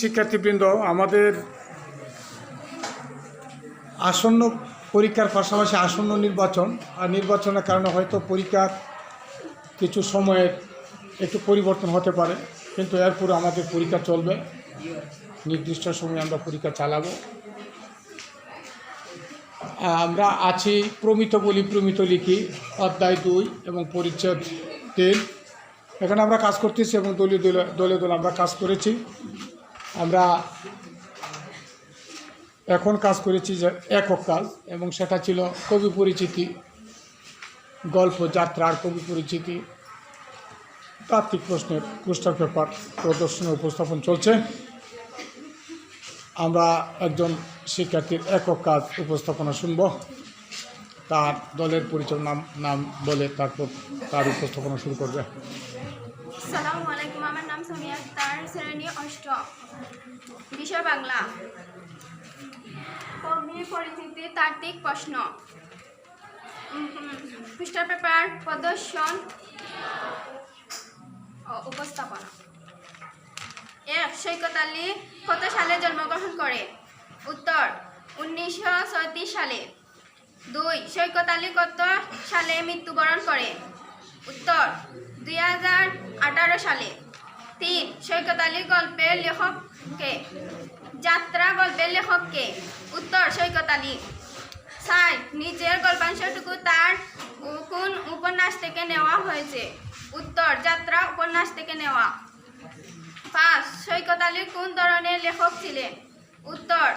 শিক্ষার্থীবৃন্দ, আমাদের আসন্ন পরীক্ষার পাশাপাশি আসন্ন নির্বাচন, আর নির্বাচনের কারণে হয়তো পরীক্ষার কিছু সময়ের একটু পরিবর্তন হতে পারে, কিন্তু এরপরে আমাদের পরীক্ষা চলবে। নির্দিষ্ট সময়ে আমরা পরীক্ষা চালাবো। আমরা আছি প্রমিত বলি প্রমিত লিখি অধ্যায় 2 এবং পরিচ্ছেদ 3। এখানে আমরা কাজ করতেছি এবং দলে আমরা কাজ করেছি। আমরা এখন কাজ করেছি যে একক কাজ, এবং সেটা ছিল কবি পরিচিতি, গল্প, যাত্রার কবি পরিচিতি, তাত্ত্বিক প্রশ্নের কোশ্চেন পেপার প্রদর্শনের উপস্থাপন চলছে। আমরা একজন শিক্ষার্থীর একক কাজ উপস্থাপনা শুনব। তার দলের পরিচয় নাম বলে তারপর তার উপস্থাপনা শুরু করবে। আসসালামু আলাইকুম, আমার নাম সোনিয়া আক্তার, শ্রেণী 8, বিষয় বাংলা। কবি পরিচিতি, তাত্ত্বিক প্রশ্ন, পৃষ্ঠা পেপার প্রদর্শন ও উপস্থাপনা। 1. সৈকত আলী কত সালে জন্মগ্রহণ করে? উত্তর 1936 সালে। 2. সৈকত আলী কত সালে মৃত্যুবরণ করে? উত্তর 2018 সালে। 3. সৈকত আলী গল্পের লেখক কে? যাত্রা গল্পের লেখক কে? উত্তর সৈকত আলী। 4. নিজের গল্পাংশটুকু তার কোন উপন্যাস থেকে নেওয়া হয়েছে? উত্তর যাত্রা উপন্যাস থেকে নেওয়া। 5. সৈকত আলী কোন ধরনের লেখক ছিলেন? উত্তর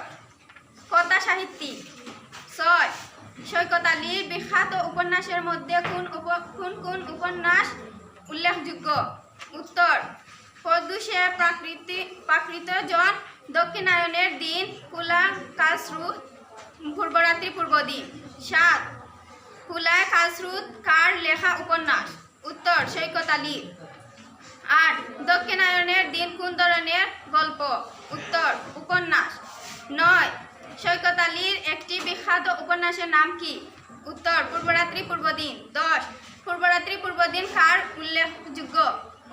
কথা সাহিত্যিক। 6. সৈকত আলীর বিখ্যাত উপন্যাসের মধ্যে কোন উপন্যাস উল্লেখযোগ্য? উত্তর প্রদূষে প্রাকৃত জন, দক্ষিণায়নের দিন, কুলা কালস্রোত, পূর্বরাত্রি পূর্বদিন। 7. কুলায় কালস্রোত কার লেখা উপন্যাস? উত্তর সৈকত আলী। 8. দক্ষিণায়নের দিন কোন ধরনের গল্প? উত্তর উপন্যাস। 9. সৈকত আলীর একটি বিখ্যাত উপন্যাসের নাম কি? উত্তর পূর্বরাত্রি পূর্বদিন। 10. পূর্বরাত্রি পূর্বদিন কার উল্লেখযোগ্য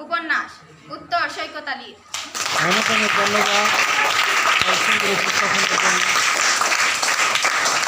উপন্যাস? উত্তর সৈকত আলী। ধন্যবাদ।